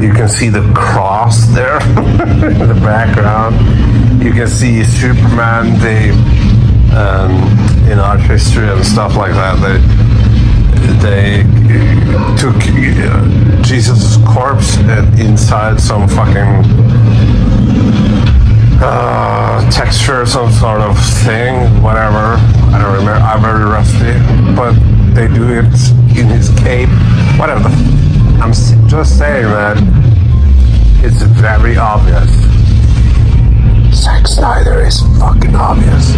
You can see the cross there in the background. You can see Superman, in art history and stuff like that. They took Jesus' corpse inside some fucking texture, some sort of thing, whatever. I don't remember. I'm very rusty, but they do it in his cape. Whatever. I'm just saying that it's very obvious. Zack Snyder is fucking obvious.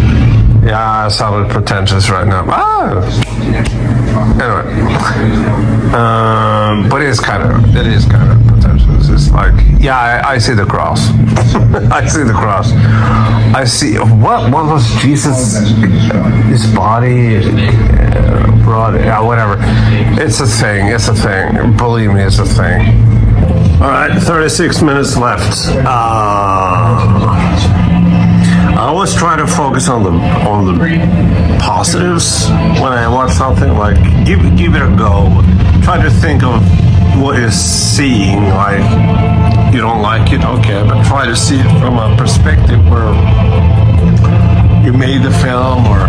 Yeah, I sounded pretentious right now. Anyway, but it is kind of pretentious. It's like, yeah, I see the cross. I see the cross. I see what was Jesus? His body, blood, whatever. It's a thing. It's a thing. Believe me, it's a thing. All right, 36 minutes left. I always try to focus on the positives when I watch something. Like give it a go. Try to think of what you're seeing. Like you don't like it, okay, but try to see it from a perspective where you made the film or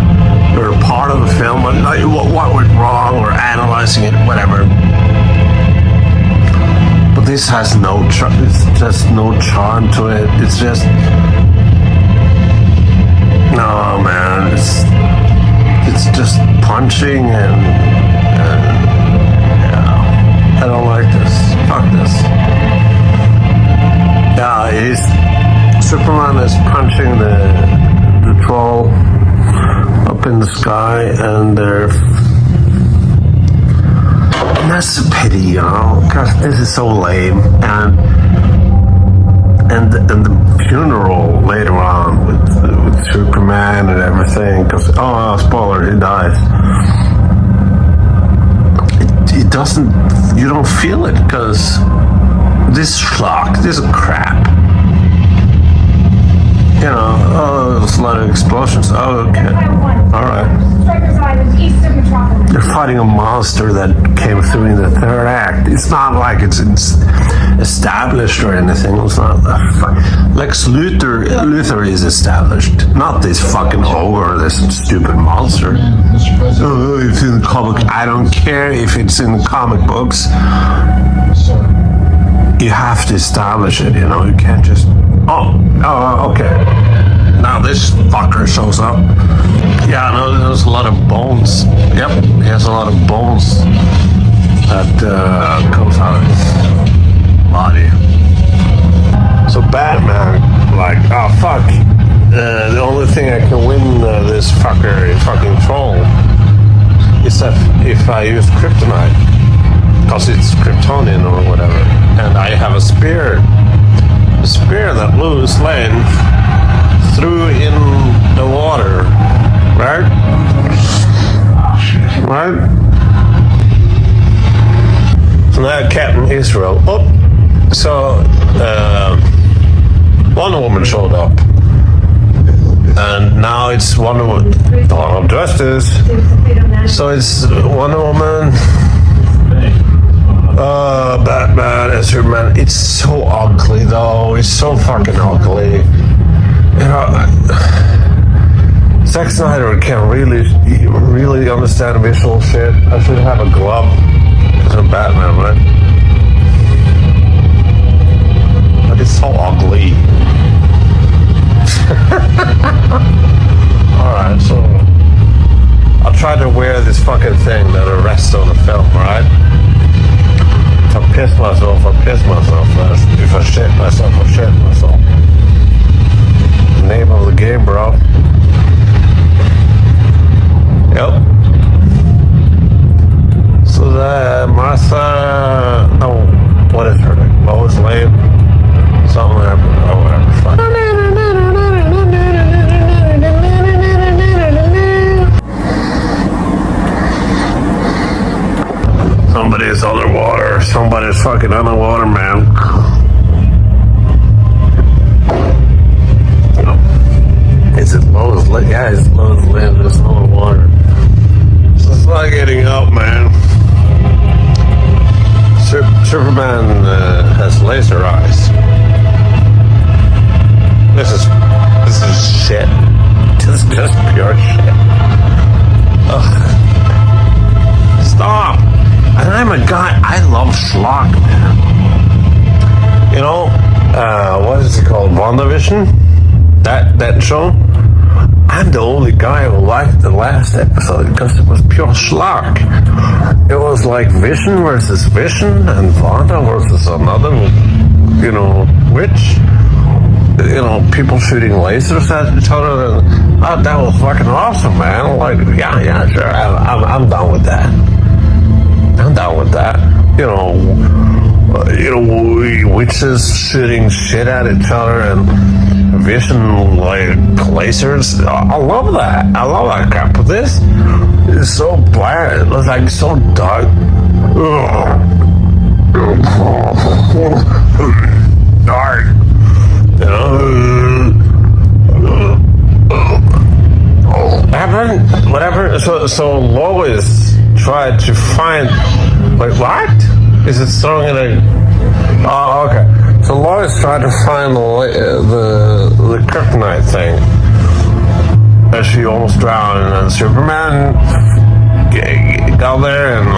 you're a part of the film. Like what went wrong, or analyzing it, whatever. But this has no it's just no charm to it. It's just. No, man, it's just punching and yeah, I don't like this. Fuck this. Yeah, Superman is punching the troll up in the sky, and that's a pity, you know, because this is so lame, and the funeral later on with Superman and everything, because spoiler, he dies. It doesn't, you don't feel it, because this schlock, this crap, you know, oh, there's a lot of explosions. Oh, okay. All right. Strikers Island, east of Metropolis. They're fighting a monster that came through in the third act. It's not like it's established or anything. It's not Lex Luthor is established, not this fucking ogre, this stupid monster. Oh, it's in the comic. I don't care if it's in the comic books. You have to establish it, you know. You can't just okay. Now this fucker shows up. Yeah, no, there's a lot of bones. Yep, he has a lot of bones that comes out of his body. So Batman, like, oh fuck, the only thing I can win this fucking troll is if I use kryptonite, because it's Kryptonian or whatever, and I have a spear that Lois Lane threw in the water, right? So now Captain Israel. Oh, so Wonder Woman showed up, and now it's Wonder Woman, Dawn of Justice. So it's Wonder Woman, Batman and Superman. It's so ugly though. It's so fucking ugly. You know, Zack Snyder can really understand visual shit. I should have a glove because I'm Batman, right? But it's so ugly. Alright, so I'll try to wear this fucking thing that the rest of the film, right? If I piss myself, I piss myself. If I shit myself, I shit myself. Name of the game, bro. Yep. So that Martha, no, what is her name? Lois Lane, something like that, or whatever. Fuck. Somebody's underwater. Somebody's fucking underwater, man. Is it Lois Lane? Yeah, it's Lois Lane. There's no water. So it's not getting up, man. Superman has laser eyes. This is shit. This is just pure shit. Ugh. Stop. And I'm a guy. I love schlock, man. You know, what is it called? WandaVision? That show? I'm the only guy who liked the last episode because it was pure schlock. It was like Vision versus Vision and Wanda versus another, you know, witch. You know, people shooting lasers at each other. And that was fucking awesome, man. Like, yeah, sure. I'm down with that. I'm down with that. You know, witches shooting shit at each other and Vision like lasers. I love that. I love that crap. But this is so bland. It's like so dark. Dark. You know. Whatever. So Lois tried to find. Like what? Is it strong in a? Oh, okay. So Lois tried to find the kryptonite thing, and she almost drowned. And Superman got there and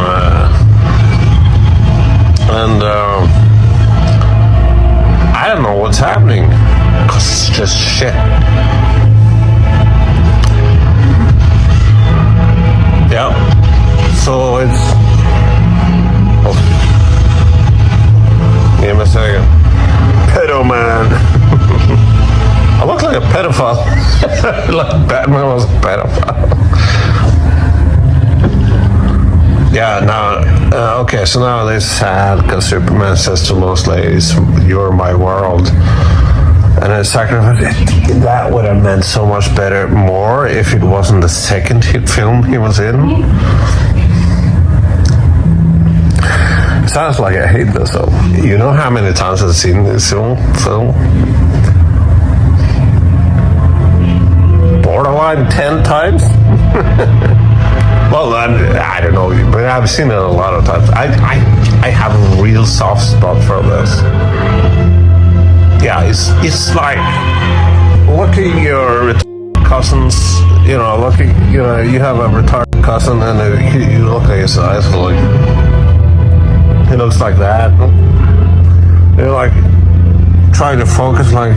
I don't know what's happening because it's just shit. Yeah. So it's. Oh. Give me a second. Pedo man. I look like a pedophile. Like Batman was a pedophile. Yeah, now, okay, so now they're sad because Superman says to Lois Lane, "You're my world." And then sacrifice, that would have meant so much more if it wasn't the second hit film he was in. Sounds like I hate this film. You know how many times I've seen this film? line 10 times? Well, I don't know, but I've seen it a lot of times. I have a real soft spot for this. Yeah, it's like looking your cousins, you know, you have a retarded cousin and you look at his eyes like, he looks like that. You're like trying to focus, like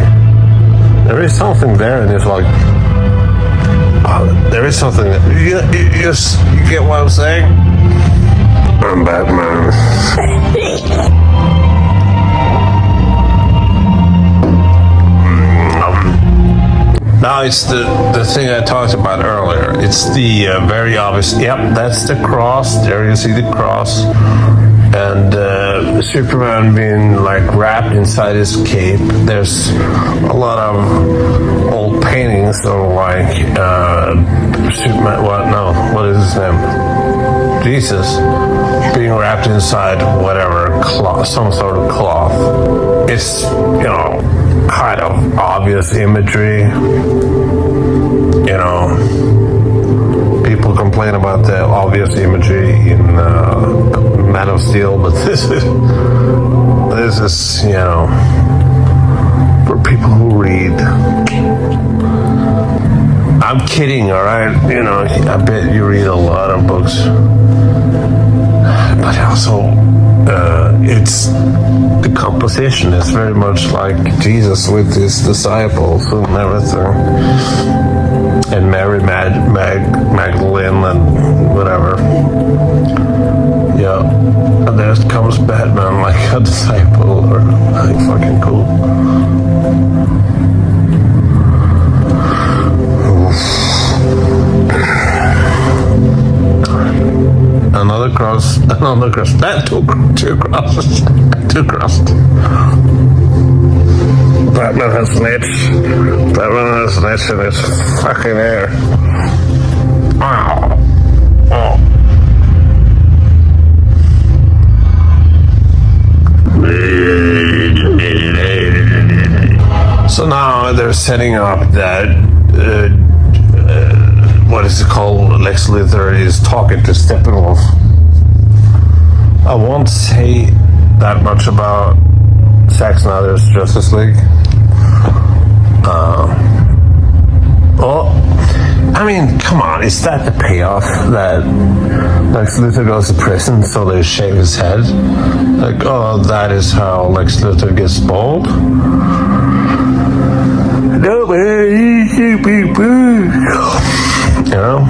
there is something there, and it's like, there is something that you get what I'm saying? I'm Batman. Now it's the thing I talked about earlier. It's the very obvious. Yep, that's the cross. There you see the cross, and Superman being like wrapped inside his cape. There's a lot of old paintings of like Superman. What is his name? Jesus being wrapped inside whatever cloth, some sort of cloth. It's, you know, kind of obvious imagery. You know, people complain about the obvious imagery in Man of Steel, but this is, you know, for people who read. I'm kidding, all right? You know, I bet you read a lot of books, but also it's the composition is very much like Jesus with his disciples and everything, and Mary Magdalene and whatever. Yeah, and there comes Batman like a disciple, or like fucking cool. Another cross. That two crosses. Two crosses. Batman has an itch. Batman has an itch in his fucking hair. Oh. So now they're setting up that what is it called? Lex Luthor is talking to Steppenwolf. I won't say that much about Zack Snyder's Justice League. Well, I mean, come on, is that the payoff that Lex Luthor goes to prison so they shave his head? Like, oh, that is how Lex Luthor gets bald? No, man, you know?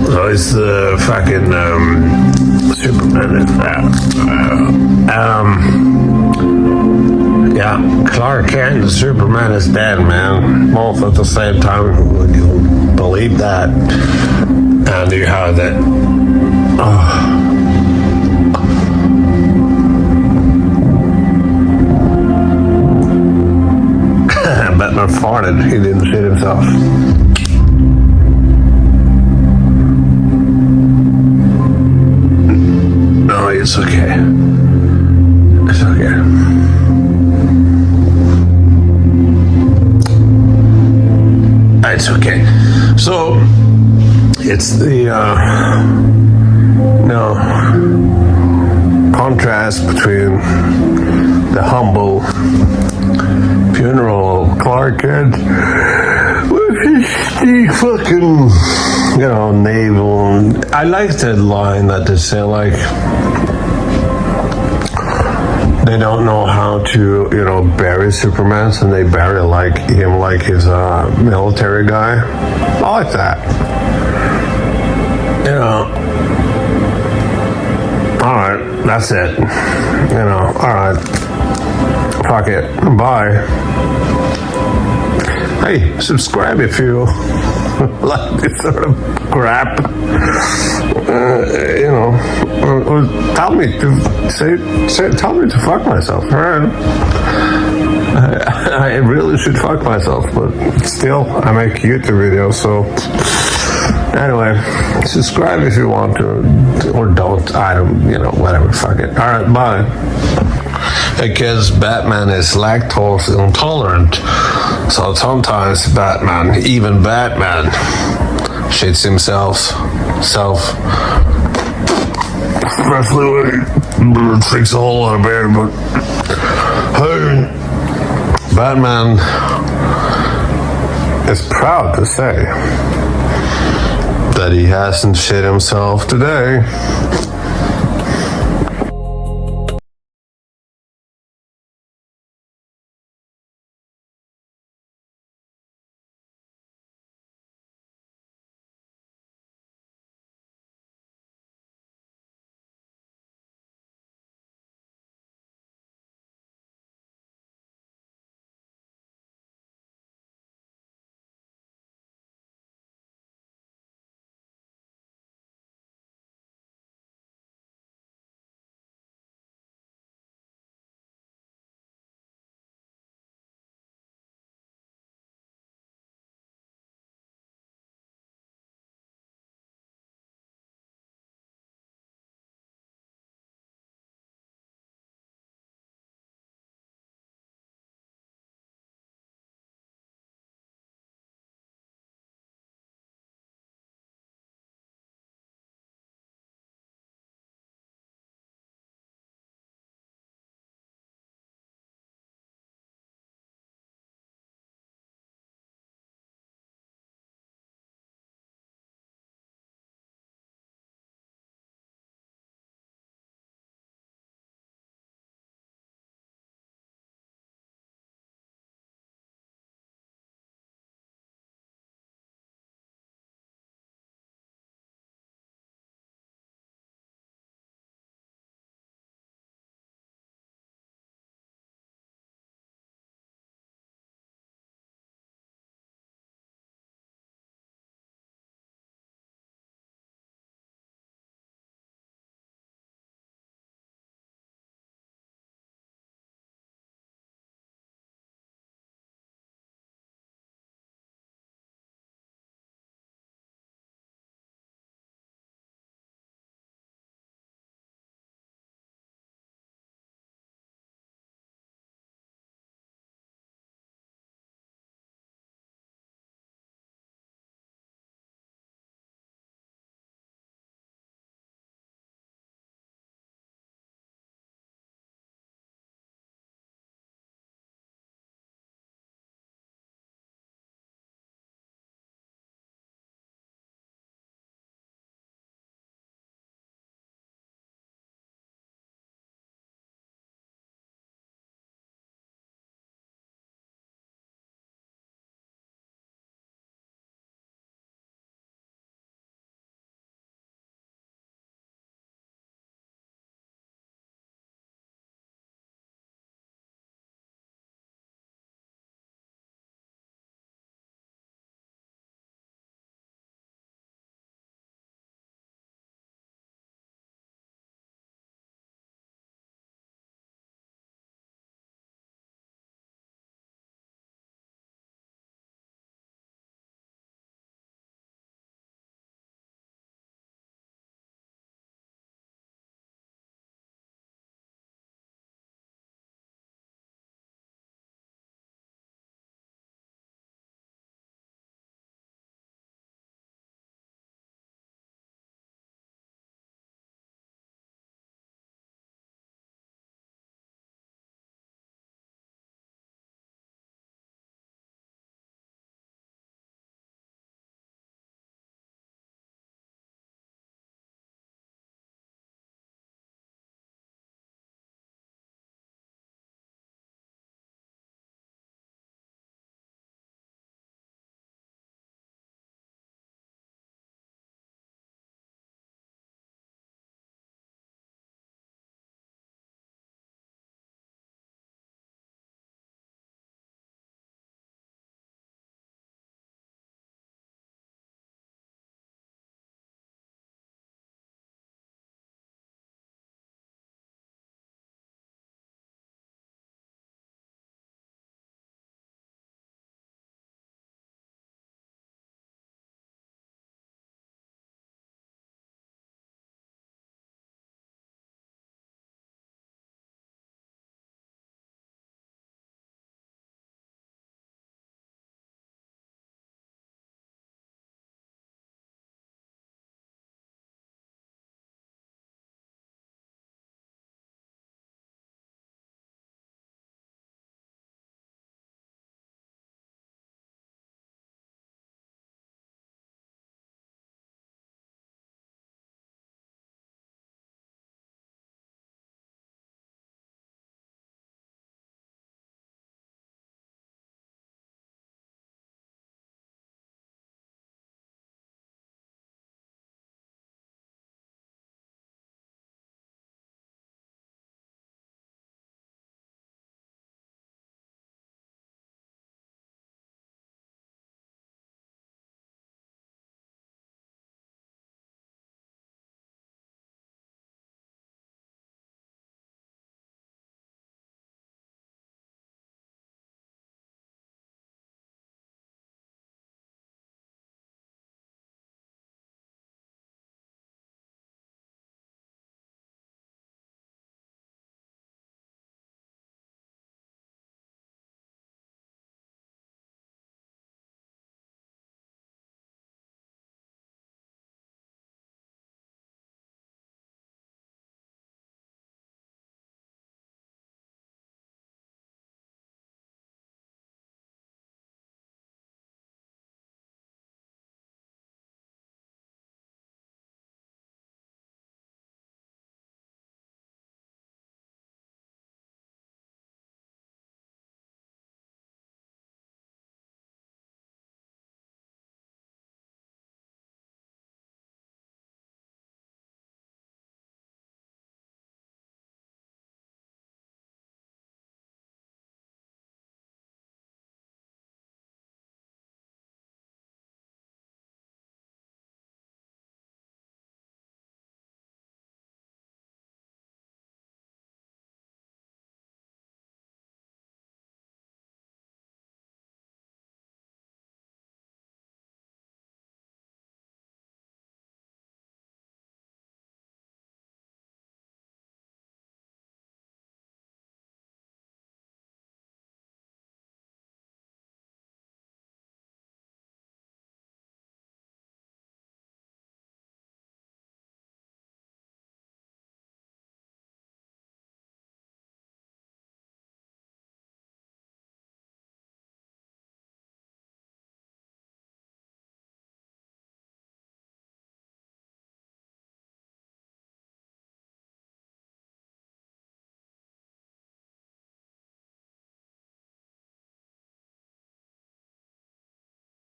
So it's the fucking Superman. Yeah, Clark Kent and Superman is dead, man. Both at the same time. Would you believe that? And you have that. Batman farted. He didn't shit himself. No, it's okay. It's okay. It's okay. So, it's the contrast between the humble funeral of Clark Kent with his fucking, navel. I like that line that they say, like, they don't know how to, bury Superman, and they bury him like he's a military guy. I like that. Alright, that's it. Alright. Fuck it. Bye. Hey, subscribe if you like this sort of crap. Or tell me to fuck myself. Alright. I really should fuck myself, but still, I make YouTube videos, so anyway, subscribe if you want to, or don't. I don't, whatever, fuck it. Alright, bye. Because Batman is lactose intolerant, So sometimes Batman, even Batman, shits himself. Especially when he drinks a whole lot of beer, but hey, Batman is proud to say that he hasn't shit himself today.